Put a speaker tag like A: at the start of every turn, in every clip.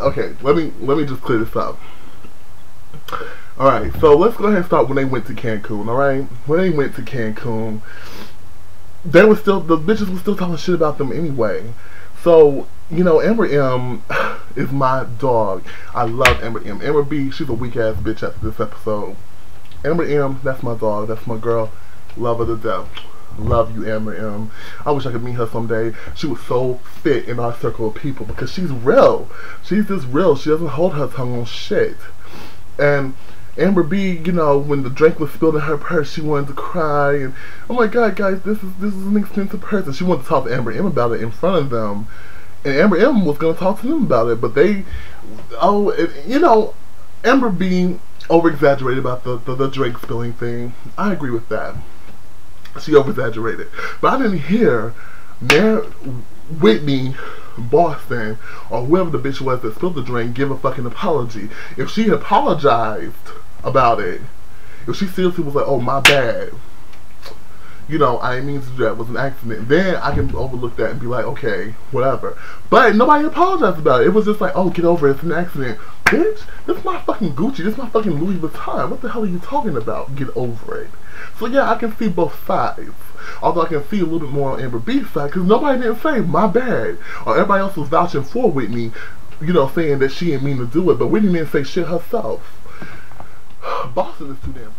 A: okay, let me just clear this up. Alright, so let's go ahead and start when they went to Cancun, alright? When they went to Cancun, the bitches were still talking shit about them anyway. So, you know, Amber M is my dog. I love Amber M. Amber B, she's a weak ass bitch after this episode. Amber M, that's my dog, that's my girl. Love her to death. Love you, Amber M. I wish I could meet her someday. She was so fit in our circle of people because she's real. She's just real. She doesn't hold her tongue on shit. And Amber B, you know, when the drink was spilled in her purse, she wanted to cry, and oh my god, guys, this is an expensive purse, and she wanted to talk to Amber M about it in front of them, and Amber M was gonna talk to them about it, but they, you know, Amber B over exaggerated about the drink spilling thing. I agree with that. She over exaggerated, but I didn't hear Whitney Boston or whoever the bitch was that spilled the drink give a fucking apology. If she had apologized about it, if she seriously was like, oh my bad, you know, I didn't mean to do that, it was an accident, then I can overlook that and be like, okay, whatever. But nobody apologized about it. It was just like, oh, get over it, it's an accident. Bitch, this is my fucking Gucci, this is my fucking Louis Vuitton. What the hell are you talking about? Get over it. So yeah, I can see both sides. Although I can see a little bit more on Amber B's side, because nobody didn't say, my bad. Or everybody else was vouching for Whitney, you know, saying that she didn't mean to do it, but Whitney didn't say shit herself. Boston is too damn.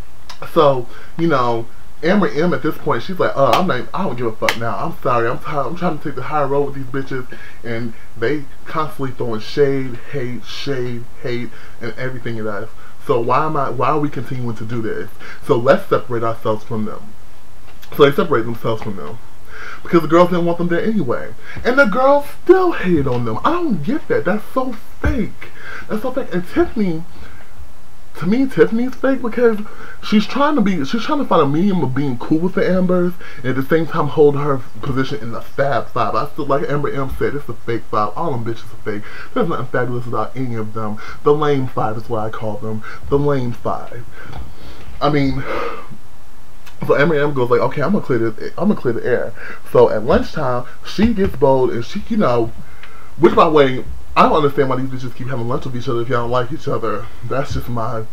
A: So, you know, Amber M at this point, she's like, I don't give a fuck now. I'm sorry, I'm tired. I'm trying to take the high road with these bitches, and they constantly throwing shade, hate, and everything at us. So why are we continuing to do this? So let's separate ourselves from them. So they separate themselves from them. Because the girls didn't want them there anyway. And the girls still hated on them. I don't get that. That's so fake. That's so fake. And Tiffany, to me, Tiffany's fake because she's trying to find a medium of being cool with the Ambers and at the same time hold her position in the Fab Five. I still, like Amber M said, it's a fake five. All them bitches are fake. There's nothing fabulous about any of them. The lame five is what I call them. The lame five. I mean, so Amber M goes like, okay, I'm gonna clear the air. So at lunchtime, she gets bold and she, you know, which by the way, I don't understand why these bitches keep having lunch with each other if y'all don't like each other. That's just my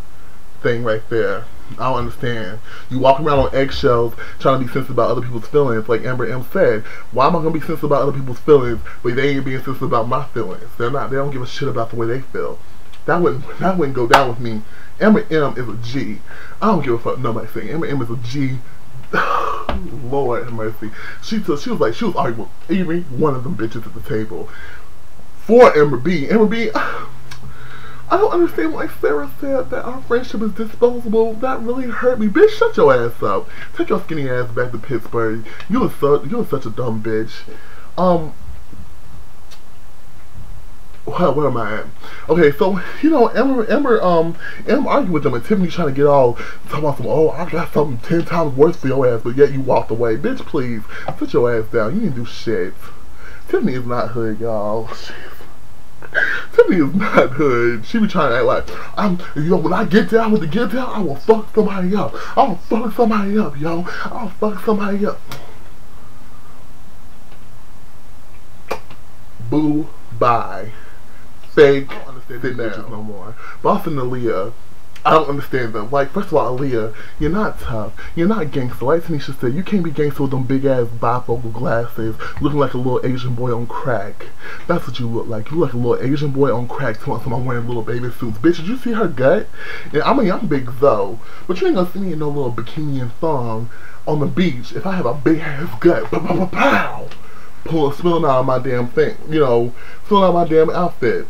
A: thing right there. I don't understand. You walk around on eggshells trying to be sensitive about other people's feelings, like Amber M said. Why am I gonna be sensitive about other people's feelings, but they ain't being sensitive about my feelings? They don't give a shit about the way they feel. That wouldn't go down with me. Amber M is a G. I don't give a fuck nobody saying Amber M is a G. Lord have mercy. She was arguing with every one of them bitches at the table. For Amber B. Amber B, I don't understand why Sarah said that our friendship is disposable. That really hurt me. Bitch, shut your ass up. Take your skinny ass back to Pittsburgh. You are such a dumb bitch. Where am I at? Okay, so, you know, Amber argued with them and Tiffany trying to get all, talking about some, oh, I got something 10 times worse for your ass, but yet you walked away. Bitch, please, sit your ass down. You didn't do shit. Tiffany is not hood, y'all. Tiffany is not hood. She be trying to act like, you know, when I get down with the get down, I will fuck somebody up. I will fuck somebody up, yo. I will fuck somebody up. Boo, bye. Fake. I don't understand these bitches no more. Boston and Aaliyah, I don't understand them. Like, first of all, Aaliyah, you're not tough. You're not gangsta. Like Tanisha said, you can't be gangsta with them big ass bifocal glasses, looking like a little Asian boy on crack. That's what you look like. You look like a little Asian boy on crack. Someone wearing little baby suits. Bitch, did you see her gut? And I mean, I'm big though, but you ain't gonna see me in no little bikini and thong on the beach if I have a big ass gut. Pow! Spilling out of my damn thing. You know, spilling out of my damn outfit.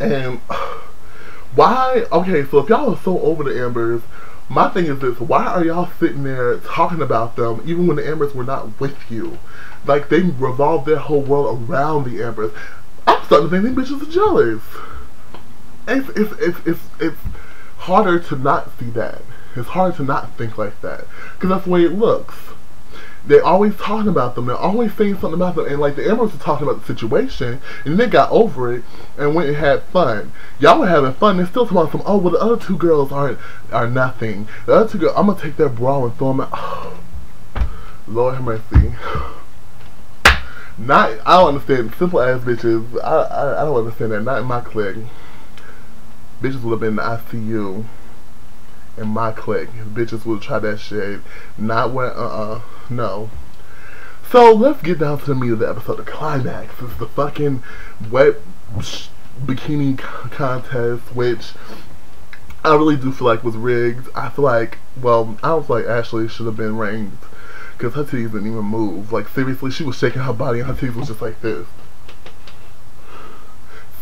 A: And why? Okay, so if y'all are so over the Ambers, my thing is this: why are y'all sitting there talking about them even when the Ambers were not with you? Like, they revolved their whole world around the Ambers. I'm starting to think these bitches are jealous. It's harder to not see that. It's hard to not think like that because that's the way it looks. They're always talking about them. They're always saying something about them. And like the Ambers were talking about the situation, and they got over it and went and had fun. Y'all were having fun. They're still talking about some. Oh, well, the other two girls are nothing. The other two girls, I'm gonna take that bra and throw them out. Oh, Lord have mercy. Not, I don't understand simple ass bitches. I don't understand that. Not in my clique. Bitches would have been in the ICU in my clique. Bitches would have tried that shit. Not when, no. So let's get down to the meat of the episode. The climax is the fucking wet bikini contest, which I really do feel like was rigged. I feel like, well, I don't feel like Ashley should have been ranked because her titties didn't even move. Like, seriously, she was shaking her body and her titties was just like this.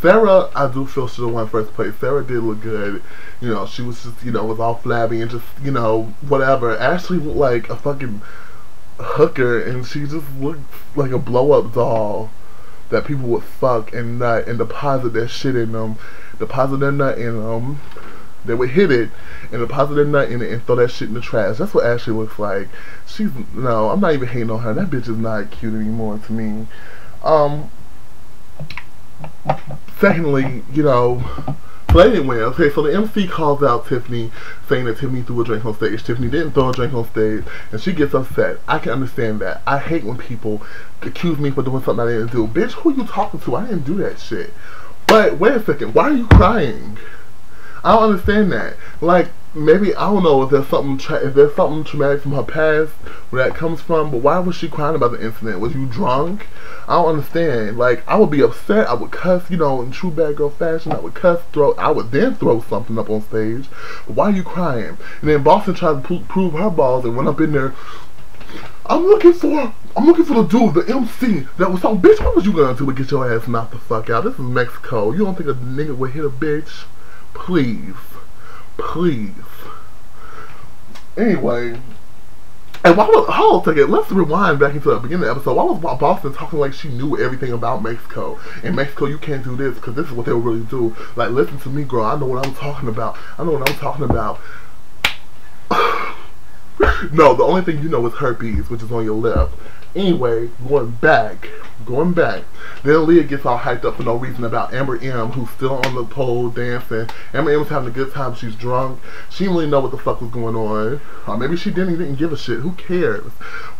A: Sarah, I do feel should have won first place. Sarah did look good. You know, she was just, you know, was all flabby and just, you know, whatever. Ashley looked like a fucking hooker and she just looked like a blow-up doll that people would fuck and nut and deposit their shit in them. Deposit their nut in them. They would hit it and deposit their nut in it and throw that shit in the trash. That's what Ashley looks like. She's, no, I'm not even hating on her. That bitch is not cute anymore to me. Secondly, you know, so they didn't win. Okay, so the MC calls out Tiffany, saying that Tiffany threw a drink on stage. Tiffany didn't throw a drink on stage, and she gets upset. I can understand that. I hate when people accuse me for doing something I didn't do. Bitch, who are you talking to? I didn't do that shit. But wait a second, why are you crying? I don't understand that. Like, maybe, I don't know if there's something traumatic from her past where that comes from, but why was she crying about the incident? Was you drunk? I don't understand. Like, I would be upset, I would cuss, you know, in true bad girl fashion, I would cuss, I would then throw something up on stage. But why are you crying? And then Boston tried to prove her balls and went up in there, I'm looking for the dude, the MC that was talking. Bitch, what was you gonna do to get your ass knocked the fuck out? This is Mexico. You don't think a nigga would hit a bitch? Please. Please. Anyway. And why was, hold on a second, let's rewind back into the beginning of the episode. Why was Boston talking like she knew everything about Mexico? In Mexico, you can't do this, because this is what they would really do. Like, listen to me, girl, I know what I'm talking about. I know what I'm talking about. No, the only thing you know is herpes, which is on your lip. Anyway, going back. Then Leah gets all hyped up for no reason about Amber M, who's still on the pole dancing. Amber M's having a good time. She's drunk. She didn't really know what the fuck was going on. Or maybe she didn't give a shit. Who cares?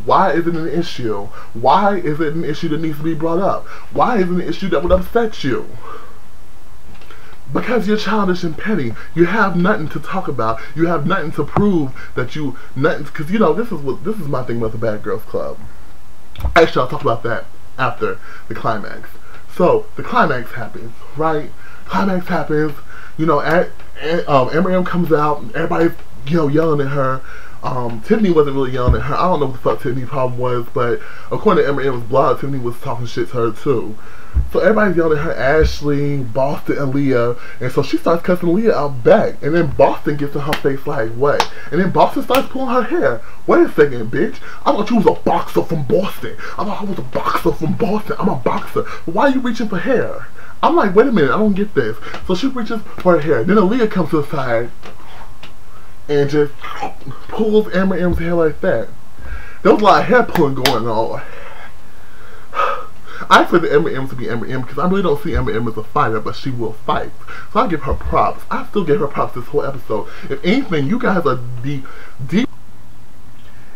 A: Why is it an issue? Why is it an issue that needs to be brought up? Why is it an issue that would upset you? Because you're childish and petty. You have nothing to talk about. You have nothing to prove that you nothing. Because you know this is my thing about the Bad Girls Club. Actually, I'll talk about that after the climax. So the climax happens, right? Climax happens. You know, Amber M comes out. Everybody's, you know, yelling at her. Tiffany wasn't really yelling at her. I don't know what the fuck Tiffany's problem was, but according to Amber M's blog, Tiffany was talking shit to her too. So everybody's yelling at her, Ashley, Boston, and Leah, and so she starts cussing Leah out back, and then Boston gets in her face like, what? And then Boston starts pulling her hair. Wait a second, bitch. I thought you was a boxer from Boston. I thought I was a boxer from Boston. I'm a boxer. But why are you reaching for hair? I'm like, wait a minute, I don't get this. So she reaches for her hair. Then Aaliyah comes to the side and just pulls Amber M's hair like that. There was a lot of hair pulling going on. I expect the Amber M to be Amber M because I really don't see Amber M as a fighter, but she will fight. So I give her props. I still give her props this whole episode. If anything, you guys are deep.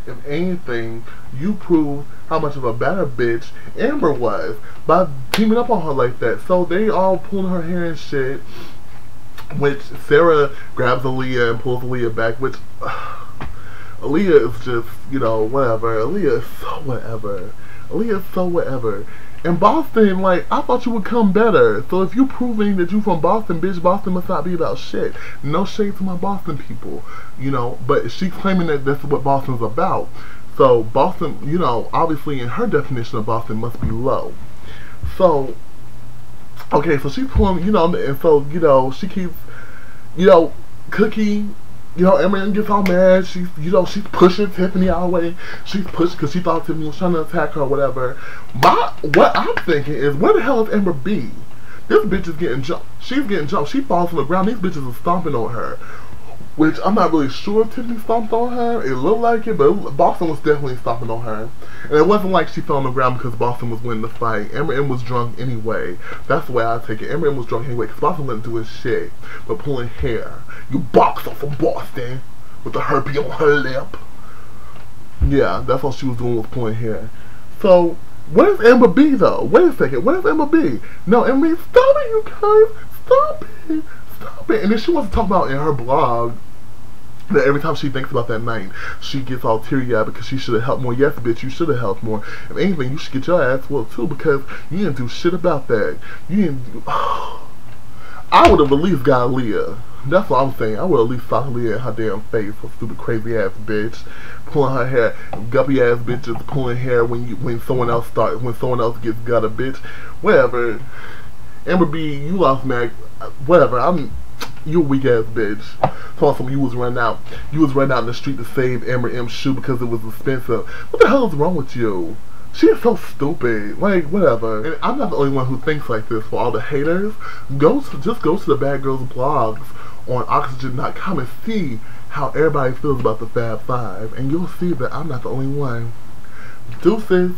A: If anything, you prove how much of a better bitch Amber was by teaming up on her like that. So they all pulling her hair and shit. Which Sarah grabs Aaliyah and pulls Aaliyah back, which Aaliyah is just, you know, whatever. Aaliyah is so whatever. Aaliyah is so whatever. And Boston, like, I thought you would come better. So if you proving that you from Boston, bitch, Boston must not be about shit. No shade to my Boston people, you know. But she's claiming that that's what Boston's about. So Boston, you know, obviously in her definition of Boston must be low. So, okay, so she's pulling, you know, and so, you know, she keeps, you know, Cookie, you know, Amber gets all mad. She's, you know, she's pushing Tiffany out of the way. She's pushing because she thought Tiffany was trying to attack her or whatever. What I'm thinking is, where the hell is Amber B? This bitch is getting jumped. She's getting jumped. She falls on the ground. These bitches are stomping on her. Which I'm not really sure if Tiffany stomped on her. It looked like it, but Boston was definitely stomping on her. And it wasn't like she fell on the ground because Boston was winning the fight. Amber M was drunk anyway. That's the way I take it. Amber M was drunk anyway because Boston wasn't doing shit but pulling hair. You boxer from Boston with the herpes on her lip. Yeah, that's all she was doing, was pulling hair. So Where's Amber B though? Wait a second. Where's Amber B? No, Amber B, stop it, you guys. Stop it. Stop it. And then she wants to talk about in her blog that every time she thinks about that night, she gets all teary-eyed because she should have helped more. Yes, bitch, you should have helped more. If anything, you should get your ass whooped too because you didn't do shit about that. You didn't do... I would have at least got Leah. That's what I'm saying. I would at least saw Leah in her damn face, her stupid crazy ass bitch, pulling her hair. Guppy ass bitches pulling hair when someone else gets gutted, bitch. Whatever. Amber B, you lost Mac. Whatever. You a weak ass bitch. Talking you was running out in the street to save Amber M's shoe because it was expensive. What the hell is wrong with you? She is so stupid. Like, whatever. And I'm not the only one who thinks like this. For all the haters, just go to the Bad Girls blogs on Oxygen.com and see how everybody feels about the Fab Five, and you'll see that I'm not the only one. Deuces.